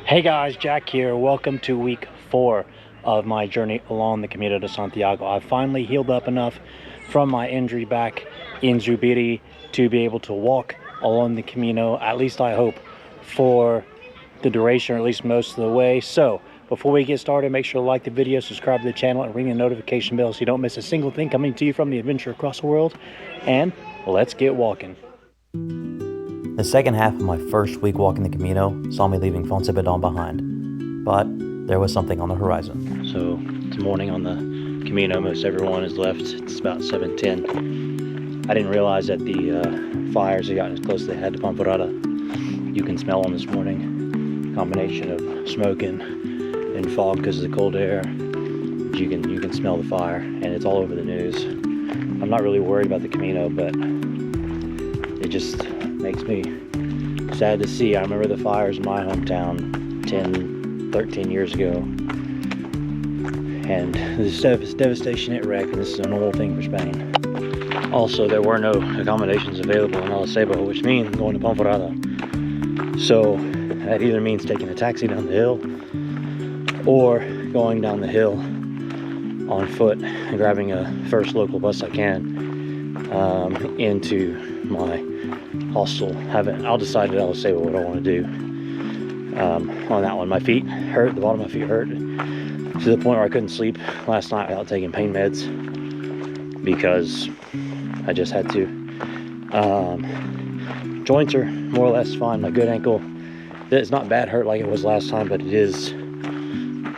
Hey guys, Jack here. Welcome to week 4 of my journey along the Camino de Santiago. I've finally healed up enough from my injury back in Zubiri to be able to walk along the Camino, at least I hope, for the duration, or at least most of the way. So before we get started, make sure to like the video, subscribe to the channel, and ring the notification bell so you don't miss a single thing coming to you from the adventure across the world. And let's get walking. The second half of my first week walking the Camino saw me leaving Fontebedon behind, but there was something on the horizon. So it's morning on the Camino. Most everyone is left. It's about 7:10. I didn't realize that the fires had gotten as close as they had to Pamparada. You can smell them this morning. Combination of smoke and fog because of the cold air. You can smell the fire, and it's all over the news. I'm not really worried about the Camino, but it just makes me sad to see. I remember the fires in my hometown 13 years ago, and this devastation it wrecked, and this is a normal thing for Spain. Also, there were no accommodations available in El Acebo, which means going to Pamparada. So that either means taking a taxi down the hill or going down the hill on foot and grabbing a first local bus I can into my hostel. I'll decide at El Acebo what I want to do on that one. My feet hurt, the bottom of my feet hurt to the point where I couldn't sleep last night without taking pain meds because I just had to. Joints are more or less fine. My good ankle, it's not bad hurt like it was last time, but it is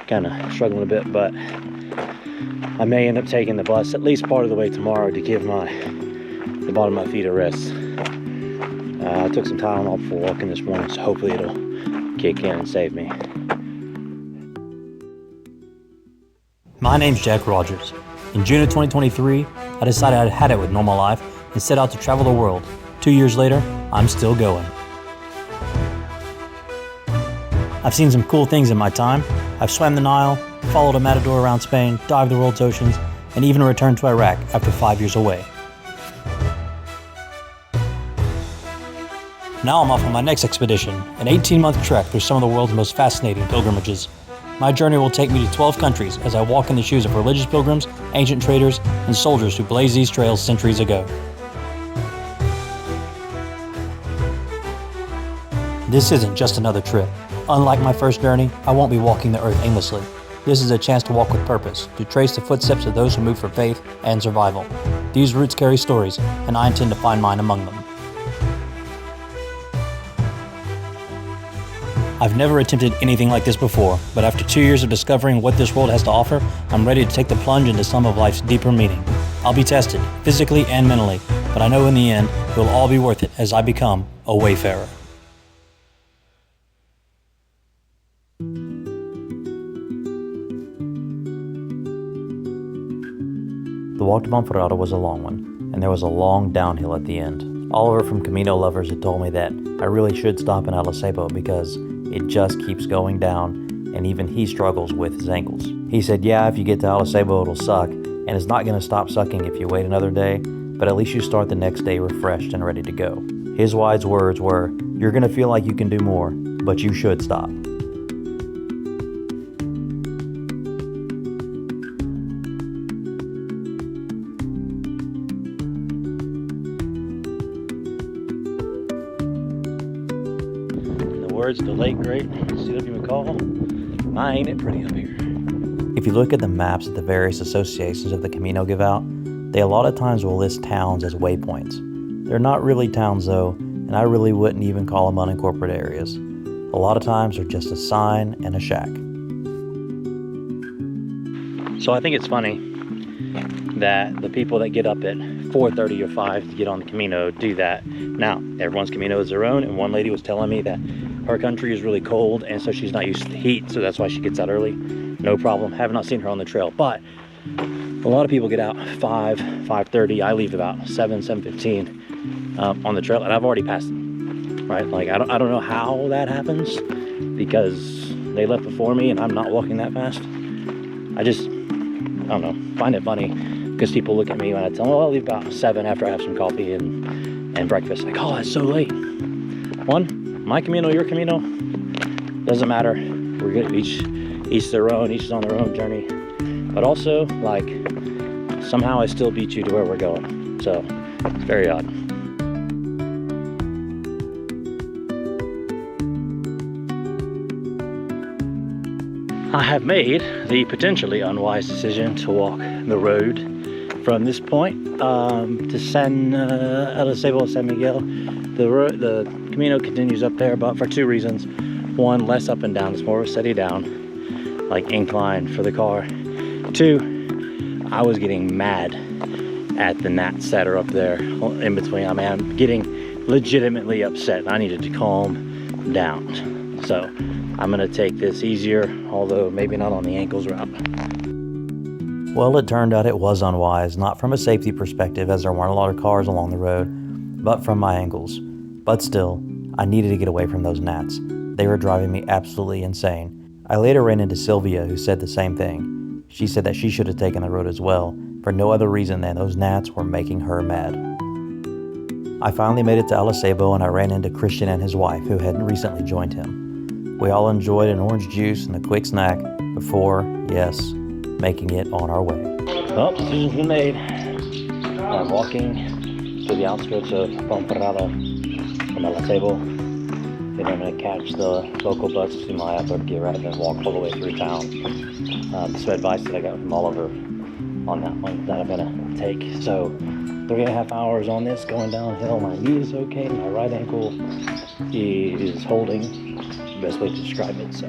kind of struggling a bit. But I may end up taking the bus at least part of the way tomorrow to give the bottom of my feet a rest. I took some Tylenol before walking this morning, so hopefully it'll kick in and save me. My name's Jack Rogers. In June of 2023, I decided I'd had it with normal life and set out to travel the world. 2 years later, I'm still going. I've seen some cool things in my time. I've swam the Nile, followed a matador around Spain, dived the world's oceans, and even returned to Iraq after 5 years away. Now I'm off on my next expedition, an 18-month trek through some of the world's most fascinating pilgrimages. My journey will take me to 12 countries as I walk in the shoes of religious pilgrims, ancient traders, and soldiers who blazed these trails centuries ago. This isn't just another trip. Unlike my first journey, I won't be walking the earth aimlessly. This is a chance to walk with purpose, to trace the footsteps of those who move for faith and survival. These routes carry stories, and I intend to find mine among them. I've never attempted anything like this before, but after 2 years of discovering what this world has to offer, I'm ready to take the plunge into some of life's deeper meaning. I'll be tested, physically and mentally, but I know in the end, it'll all be worth it as I become a wayfarer. The walk to Pamparada was a long one, and there was a long downhill at the end. Oliver from Camino Lovers had told me that I really should stop in El Acebo because it just keeps going down, and even he struggles with his ankles. He said, yeah, if you get to El Acebo, it'll suck, and it's not going to stop sucking if you wait another day, but at least you start the next day refreshed and ready to go. His wise words were, you're going to feel like you can do more, but you should stop. Words of the late great C.W. McCall, my ain't it pretty up here. If you look at the maps that the various associations of the Camino give out, they a lot of times will list towns as waypoints. They're not really towns though, and I really wouldn't even call them unincorporated areas. A lot of times they're just a sign and a shack. So I think it's funny that the people that get up at 4:30 or 5 to get on the Camino do that. Now, everyone's Camino is their own, and one lady was telling me that her country is really cold, and so she's not used to the heat, so that's why she gets out early. No problem. Have not seen her on the trail, but a lot of people get out 5:30. I leave about 7:15 on the trail, and I've already passed them. Right? Like I don't know how that happens because they left before me, and I'm not walking that fast. I don't know. Find it funny because people look at me when I tell them, "Oh, I'll leave about 7 after I have some coffee and breakfast." Like, oh, that's so late. One, my Camino, your Camino, doesn't matter. We're good. Each their own. Each is on their own journey. But also, like, somehow I still beat you to where we're going. So it's very odd. I have made the potentially unwise decision to walk the road from this point to San Miguel. The Camino continues up there, but for two reasons. One, less up and down. It's more of a steady down, like incline for the car. Two, I was getting mad at the gnats that are up there in between. I mean, I'm getting legitimately upset. I needed to calm down. So I'm gonna take this easier, although maybe not on the ankles route. Well, it turned out it was unwise, not from a safety perspective as there weren't a lot of cars along the road, but from my ankles. But still, I needed to get away from those gnats. They were driving me absolutely insane. I later ran into Sylvia, who said the same thing. She said that she should have taken the road as well, for no other reason than those gnats were making her mad. I finally made it to Arecibo, and I ran into Christian and his wife, who had recently joined him. We all enjoyed an orange juice and a quick snack before, yes, making it on our way. Well, decision's been made. I'm walking to the outskirts of Ponferrada from Arecibo. Then I'm going to catch the local bus to Maya or get right and walk all the way through town. Some advice that I got from Oliver on that one that I'm going to take. So 3.5 hours on this going downhill. My knee is okay. My right ankle is holding. Best way to describe it. So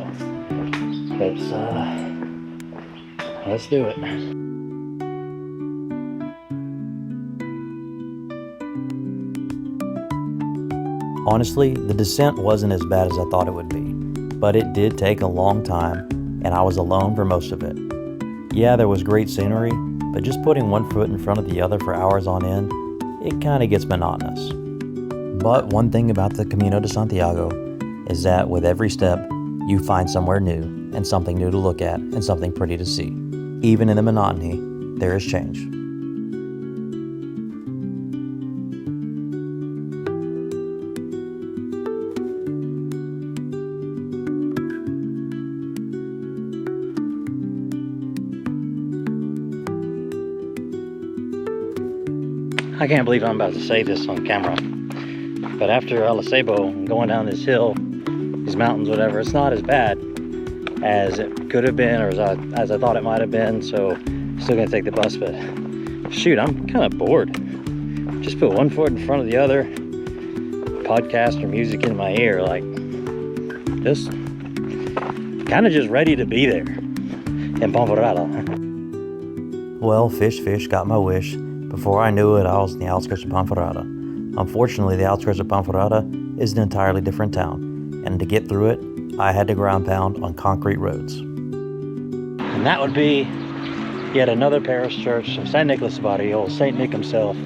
let's do it. Honestly, the descent wasn't as bad as I thought it would be, but it did take a long time, and I was alone for most of it. Yeah, there was great scenery, but just putting one foot in front of the other for hours on end, it kind of gets monotonous. But one thing about the Camino de Santiago is that with every step, you find somewhere new, and something new to look at, and something pretty to see. Even in the monotony, there is change. I can't believe I'm about to say this on camera, but after Arecibo, going down this hill, these mountains, whatever, it's not as bad as it could have been, or as I thought it might have been. So still gonna take the bus, but shoot, I'm kind of bored. Just put one foot in front of the other, podcast or music in my ear, like just kind of just ready to be there in Ponferrada. Well, fish got my wish. Before I knew it, I was in the outskirts of Ponferrada. Unfortunately, the outskirts of Ponferrada is an entirely different town, and to get through it, I had to ground pound on concrete roads. And that would be yet another parish church of San Nicholas de Barrio, Saint Nick himself,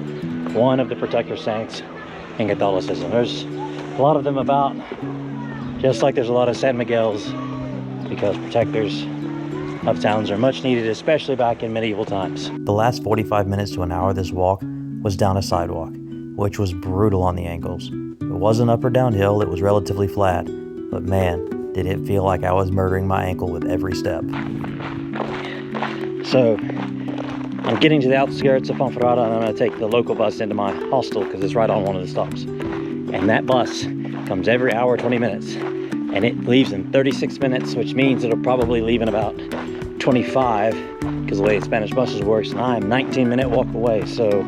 one of the protector saints in Catholicism. There's a lot of them about, just like there's a lot of San Miguels, because protectors of towns are much needed, especially back in medieval times. The last 45 minutes to an hour of this walk was down a sidewalk, which was brutal on the ankles. It wasn't up or downhill, it was relatively flat, but man, did it feel like I was murdering my ankle with every step. So, I'm getting to the outskirts of Ponferrada, and I'm going to take the local bus into my hostel because it's right on one of the stops. And that bus comes every hour, 20 minutes. And it leaves in 36 minutes, which means it'll probably leave in about 25, because the way Spanish buses works, and I'm 19-minute walk away. So,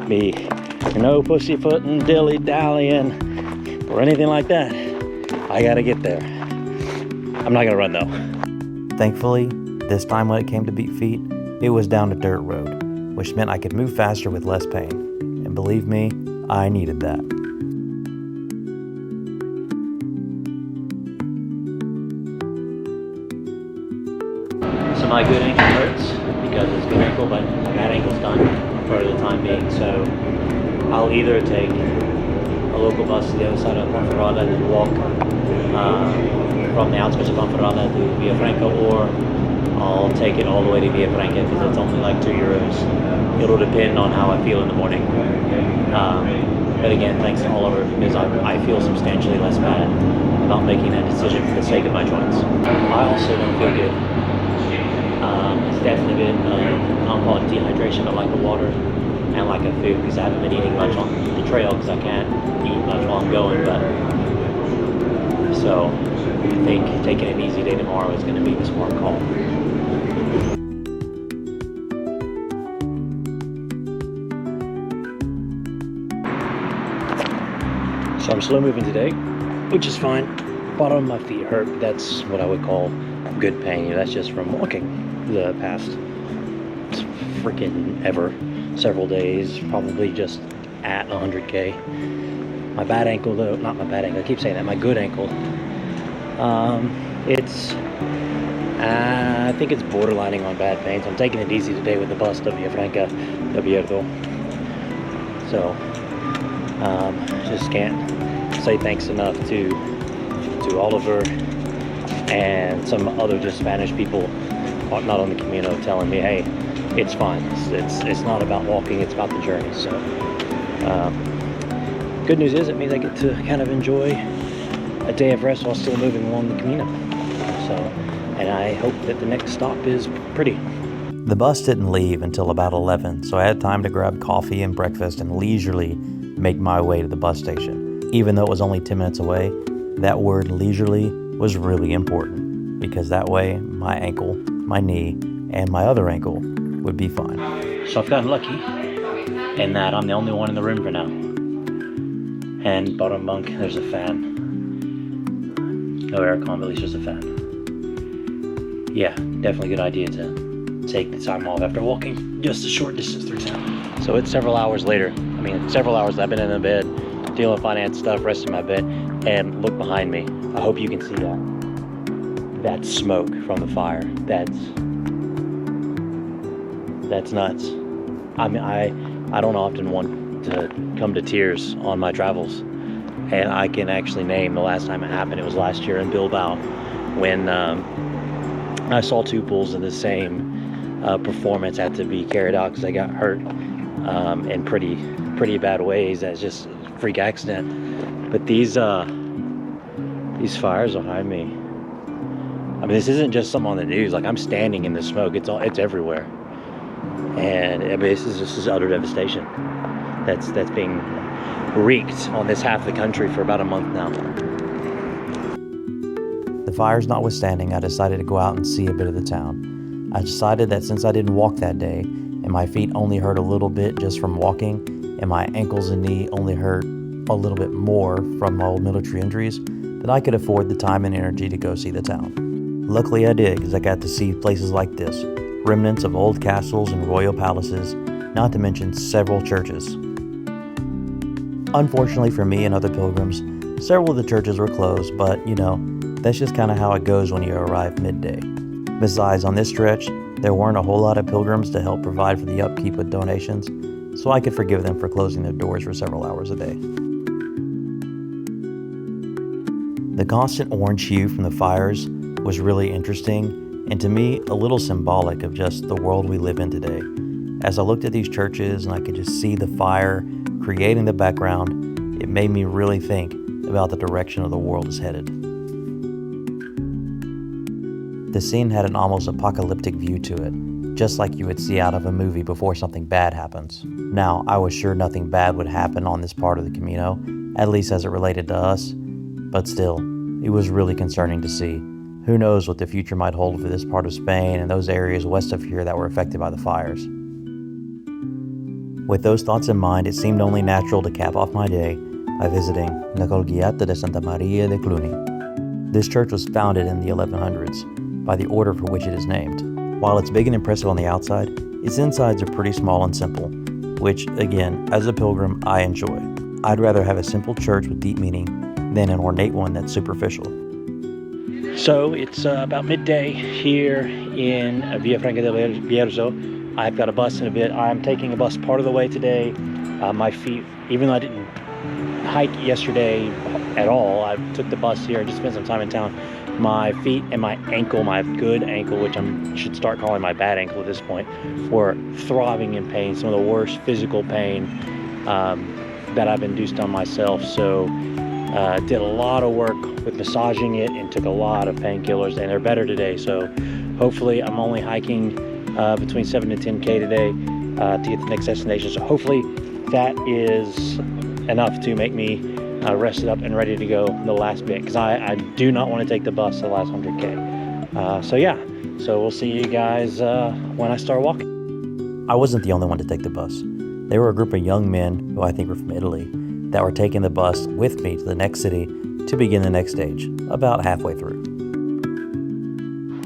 be no pussyfooting, dilly-dallying, or anything like that. I gotta get there. I'm not gonna run though. Thankfully, this time when it came to beat feet, it was down a dirt road, which meant I could move faster with less pain. And believe me, I needed that. So my good ankle hurts because it's good ankle, but my bad ankle's done for the time being. So I'll either take a local bus to the other side of Ponferrada and then walk from the outskirts of Ponferrada to Villafranca, or I'll take it all the way to Villafranca because it's only like €2. It'll depend on how I feel in the morning. But again, thanks to Oliver, because I feel substantially less bad about making that decision for the sake of my joints. I also don't feel good. It's definitely been, I don't call it dehydration, but like the water and like a food, because I haven't been eating much on the trail because I can't eat much while I'm going. But so I think taking an easy day tomorrow is going to be the smart call. So I'm slow moving today, which is fine. Bottom of my feet hurt, but that's what I would call good pain. That's just from walking the past freaking ever, several days, probably just at 100K. My bad ankle though, not my bad ankle, I keep saying that, my good ankle. I think it's borderlining on bad pain, so I'm taking it easy today with the bus to Villafranca de Abierto. So, just can't say thanks enough to Oliver and some other just Spanish people, not on the Camino, telling me, hey, it's fine. It's not about walking, it's about the journey. So, good news is it means I get to kind of enjoy a day of rest while still moving along the Camino. So, and I hope that the next stop is pretty. The bus didn't leave until about 11, so I had time to grab coffee and breakfast and leisurely make my way to the bus station. Even though it was only 10 minutes away, that word leisurely was really important, because that way my ankle, my knee, and my other ankle would be fine. So I've gotten lucky in that I'm the only one in the room for now. And bottom bunk, there's a fan. No aircon, but at least there's a fan. Yeah, definitely a good idea to take the time off after walking just a short distance through town. So it's several hours later. I mean, several hours I've been in the bed, dealing with finance stuff, resting my bed, and look behind me. I hope you can see that. That's smoke from the fire. That's nuts. I mean, I don't often want to come to tears on my travels, and I can actually name the last time it happened. It was last year in Bilbao when I saw two bulls in the same performance had to be carried out because they got hurt in pretty bad ways. That's just a freak accident. But these fires behind me, I mean, this isn't just something on the news. Like, I'm standing in the smoke. It's everywhere. And I mean, this is utter devastation that's being wreaked on this half of the country for about a month now. The fires notwithstanding, I decided to go out and see a bit of the town. I decided that since I didn't walk that day, and my feet only hurt a little bit just from walking, and my ankles and knee only hurt a little bit more from my old military injuries, that I could afford the time and energy to go see the town. Luckily I did, because I got to see places like this, remnants of old castles and royal palaces, not to mention several churches. Unfortunately for me and other pilgrims, several of the churches were closed, but you know, that's just kind of how it goes when you arrive midday. Besides, on this stretch, there weren't a whole lot of pilgrims to help provide for the upkeep with donations, so I could forgive them for closing their doors for several hours a day. The constant orange hue from the fires was really interesting, and to me, a little symbolic of just the world we live in today. As I looked at these churches and I could just see the fire creating the background, it made me really think about the direction of the world is headed. The scene had an almost apocalyptic view to it, just like you would see out of a movie before something bad happens. Now, I was sure nothing bad would happen on this part of the Camino, at least as it related to us, but still, it was really concerning to see. Who knows what the future might hold for this part of Spain and those areas west of here that were affected by the fires. With those thoughts in mind, it seemed only natural to cap off my day by visiting La Colgata de Santa Maria de Cluny. This church was founded in the 1100s, by the order for which it is named. While it's big and impressive on the outside, its insides are pretty small and simple, which, again, as a pilgrim, I enjoy. I'd rather have a simple church with deep meaning than an ornate one that's superficial. So it's about midday here in Villafranca del Bierzo. I've got a bus in a bit. I'm taking a bus part of the way today. My feet, even though I didn't hike yesterday at all, I took the bus here and just spent some time in town. My feet and my ankle, my good ankle, which I should start calling my bad ankle at this point, were throbbing in pain, some of the worst physical pain that I've induced on myself. So Did a lot of work with massaging it and took a lot of painkillers, and they're better today. So hopefully I'm only hiking between 7 to 10K today to get to the next destination. So hopefully that is enough to make me rested up and ready to go the last bit, because I do not want to take the bus the last 100K. So yeah, so we'll see you guys when I start walking. I wasn't the only one to take the bus. There were a group of young men, who I think were from Italy, that were taking the bus with me to the next city to begin the next stage, about halfway through.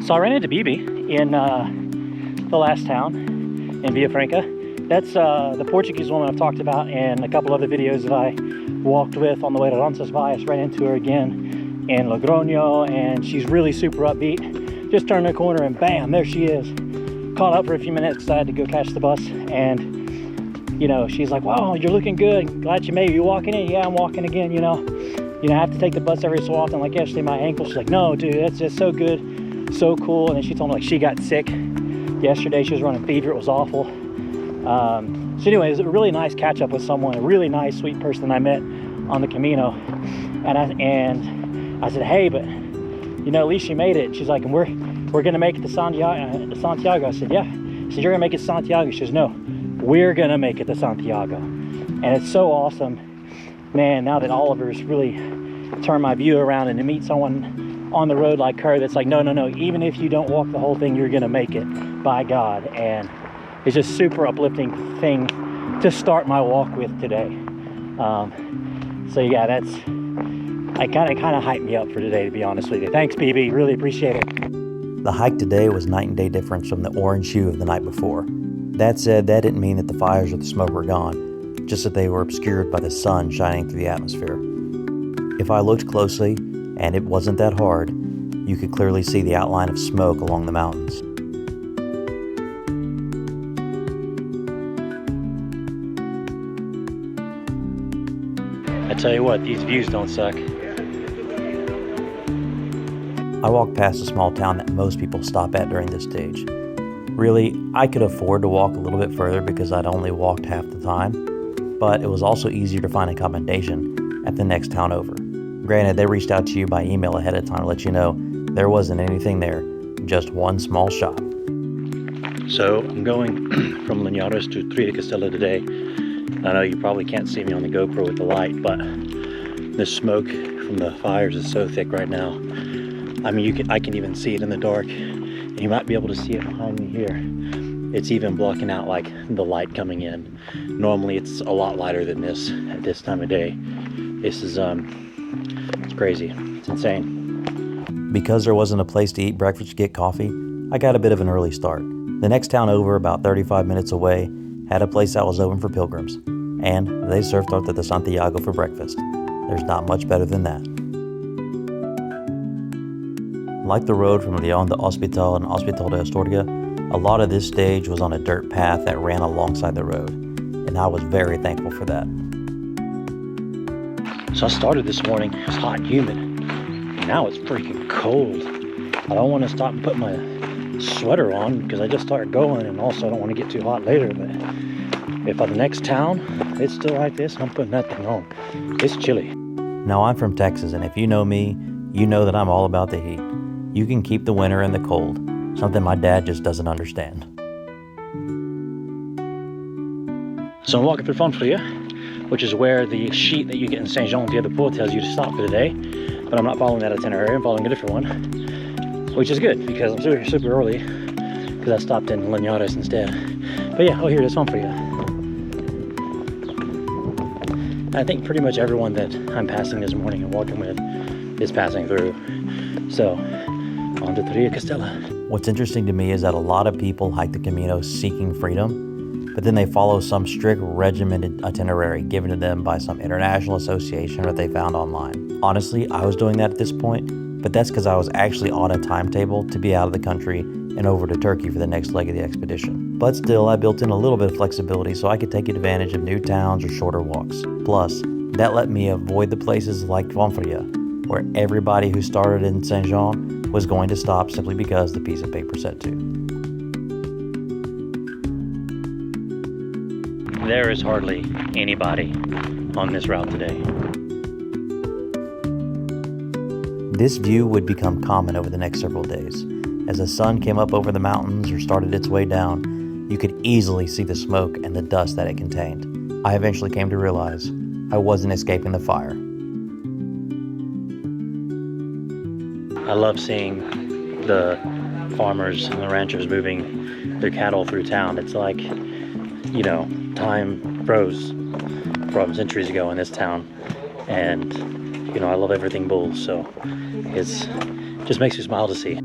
So I ran into Bibi in the last town in Villafranca. That's the Portuguese woman I've talked about in a couple other videos that I walked with on the way to Roncesvalles. Ran into her again in Logroño, and she's really super upbeat. Just turned the corner and bam, there she is. Caught up for a few minutes because I had to go catch the bus, and you know, she's like, wow, you're looking good. Glad you made it. You walking in? Yeah, I'm walking again, you know. I have to take the bus every so often. Like yesterday, my ankle. She's like, no, dude, that's just so good, so cool. And then she told me like she got sick yesterday. She was running fever. It was awful. So anyway, it was a really nice catch up with someone, a really nice, sweet person I met on the Camino. And I said, hey, but you know, at least you made it. She's like, and we're gonna make it to Santiago. I said, yeah. I said, you're gonna make it to Santiago? She says, no, we're gonna make it to Santiago. And it's so awesome, man, now that Oliver's really turned my view around, and to meet someone on the road like her that's like, no, even if you don't walk the whole thing, you're gonna make it, by God. And it's just super uplifting thing to start my walk with today. So yeah, that's, it kind of hyped me up for today, to be honest with you. Thanks, BB, really appreciate it. The hike today was night and day difference from the orange hue of the night before. That said, that didn't mean that the fires or the smoke were gone, just that they were obscured by the sun shining through the atmosphere. If I looked closely, and it wasn't that hard, you could clearly see the outline of smoke along the mountains. I tell you what, these views don't suck. I walked past a small town that most people stop at during this stage. Really, I could afford to walk a little bit further because I'd only walked half the time, but it was also easier to find accommodation at the next town over. Granted, they reached out to you by email ahead of time to let you know there wasn't anything there, just one small shop. So I'm going from Linares to Tria Castella today. I know you probably can't see me on the GoPro with the light, but the smoke from the fires is so thick right now. I mean, I can even see it in the dark. And you might be able to see it behind me here. It's even blocking out like the light coming in. Normally it's a lot lighter than this at this time of day. This is it's crazy. It's insane. Because there wasn't a place to eat breakfast or get coffee, I got a bit of an early start. The next town over, about 35 minutes away, had a place that was open for pilgrims, and they served torta de Santiago for breakfast. There's not much better than that. Like the road from León to Hospital and Hospital de Astorga, a lot of this stage was on a dirt path that ran alongside the road, and I was very thankful for that. So I started this morning, it was hot and humid. Now it's freaking cold. I don't want to stop and put my sweater on because I just started going, and also I don't want to get too hot later. But if by the next town it's still like this, I'm putting that thing on. It's chilly. Now I'm from Texas, and if you know me, you know that I'm all about the heat. You can keep the winter and the cold, something my dad just doesn't understand. So I'm walking through Fonfria, which is where the sheet that you get in Saint Jean de Port tells you to stop for the day. But I'm not following that itinerary, I'm following a different one, which is good because I'm super early because I stopped in Linares instead. But yeah, oh, here it is, Fonfria. I think pretty much everyone that I'm passing this morning and walking with is passing through. So, on to Tria Castella. What's interesting to me is that a lot of people hike the Camino seeking freedom, but then they follow some strict regimented itinerary given to them by some international association that they found online. Honestly, I was doing that at this point, but that's because I was actually on a timetable to be out of the country and over to Turkey for the next leg of the expedition. But still, I built in a little bit of flexibility so I could take advantage of new towns or shorter walks. Plus, that let me avoid the places like Fonfria, where everybody who started in Saint Jean was going to stop simply because the piece of paper said to. There is hardly anybody on this route today. This view would become common over the next several days. As the sun came up over the mountains or started its way down, you could easily see the smoke and the dust that it contained. I eventually came to realize I wasn't escaping the fire. I love seeing the farmers and the ranchers moving their cattle through town. It's like, you know, time froze from centuries ago in this town. And, you know, I love everything bulls, so it's just makes me smile to see.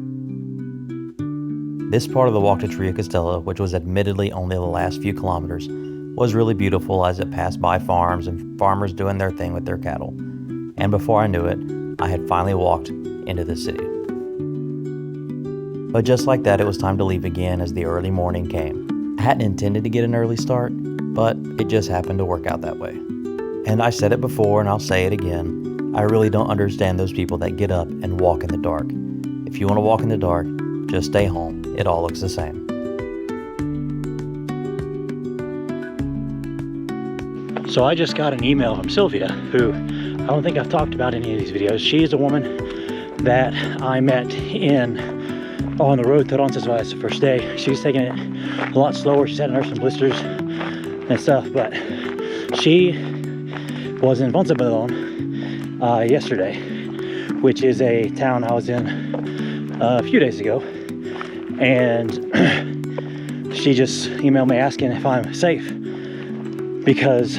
This part of the walk to Tria Castella, which was admittedly only the last few kilometers, was really beautiful as it passed by farms and farmers doing their thing with their cattle. And before I knew it, I had finally walked into the city. But just like that, it was time to leave again as the early morning came. I hadn't intended to get an early start, but it just happened to work out that way. And I said it before and I'll say it again, I really don't understand those people that get up and walk in the dark. If you want to walk in the dark, just stay home. It all looks the same. So I just got an email from Sylvia, who I don't think I've talked about in any of these videos. She is a woman that I met on the road to Roncesvalles the first day. She's taking it a lot slower. She's had to nurse some blisters and stuff, but she was in Foncebadon yesterday, which is a town I was in a few days ago. And she just emailed me asking if I'm safe, because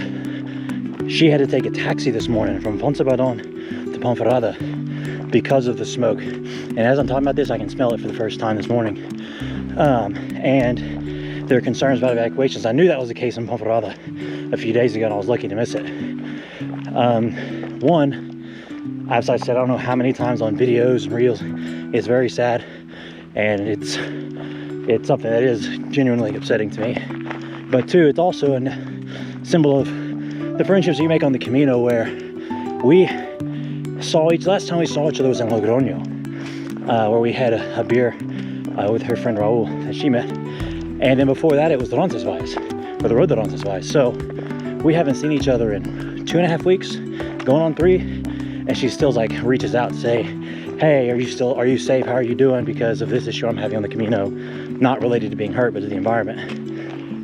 she had to take a taxi this morning from Foncebadon to Ponferrada because of the smoke. And as I'm talking about this, I can smell it for the first time this morning. And there are concerns about evacuations. I knew that was the case in Ponferrada a few days ago, and I was lucky to miss it. One, as I said, I don't know how many times on videos and reels, it's very sad. And it's something that is genuinely upsetting to me. But two, it's also a symbol of the friendships you make on the Camino, where we saw last time we saw each other was in Logroño, where we had a beer with her friend Raul that she met. And then before that, it was the Roncesvalles, or the road to Roncesvalles. So we haven't seen each other in 2.5 weeks, going on 3. And she still like reaches out to say, hey, are you safe? How are you doing? Because of this issue I'm having on the Camino, not related to being hurt, but to the environment.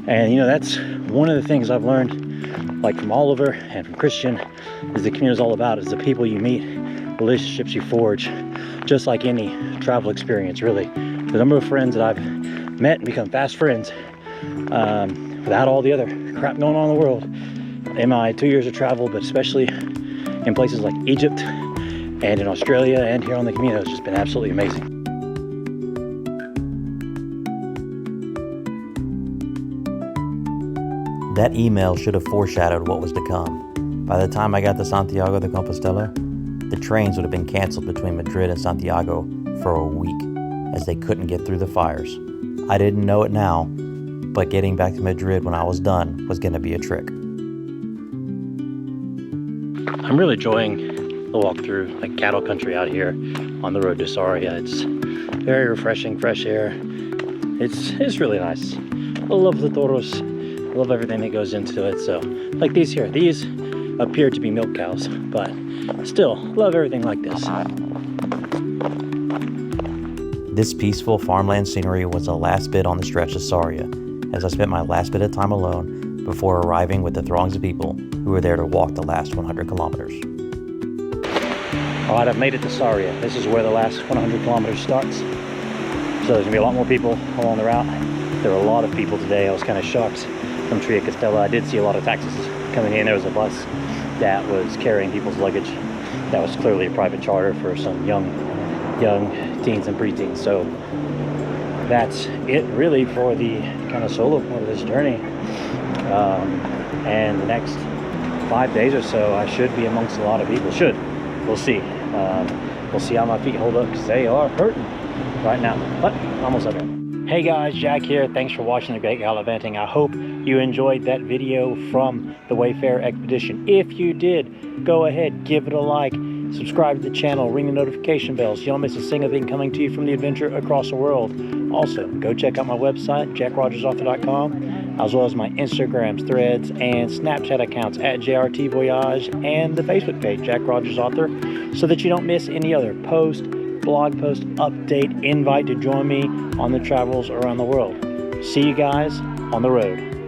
And you know, that's one of the things I've learned, like from Oliver and from Christian, is the Camino is all about, is the people you meet, relationships you forge, just like any travel experience, really. The number of friends that I've met and become fast friends, without all the other crap going on in the world, in my 2 years of travel, but especially in places like Egypt, and in Australia and here on the Camino, has just been absolutely amazing. That email should have foreshadowed what was to come. By the time I got to Santiago de Compostela, the trains would have been canceled between Madrid and Santiago for a week, as they couldn't get through the fires. I didn't know it now, but getting back to Madrid when I was done was going to be a trick. I'm really enjoying the walk through like cattle country out here on the road to Sarria. It's very refreshing, fresh air. It's really nice. I love the toros. I love everything that goes into it. So like these here, these appear to be milk cows, but still love everything like this. This peaceful farmland scenery was the last bit on the stretch to Sarria, as I spent my last bit of time alone before arriving with the throngs of people who were there to walk the last 100 kilometers. All right, I've made it to Sarria. This is where the last 100 kilometers starts. So there's gonna be a lot more people along the route. There were a lot of people today. I was kind of shocked from Tria Castella. I did see a lot of taxis coming in. There was a bus that was carrying people's luggage. That was clearly a private charter for some young teens and preteens. So that's it really for the kind of solo part of this journey. And the next 5 days or so, I should be amongst a lot of people. We'll see. We'll see how my feet hold up, because they are hurting right now, but almost up there. Hey guys, Jack here. Thanks for watching the Great Gallivanting. I hope you enjoyed that video from the Wayfarer Expedition. If you did, go ahead, give it a like, subscribe to the channel, ring the notification bells so you don't miss a single thing coming to you from the adventure across the world. Also, go check out my website, jackrogersauthor.com. as well as my Instagrams, threads, and Snapchat accounts at JRT Voyage and the Facebook page, Jack Rogers Author, so that you don't miss any other post, blog post, update, invite to join me on the travels around the world. See you guys on the road.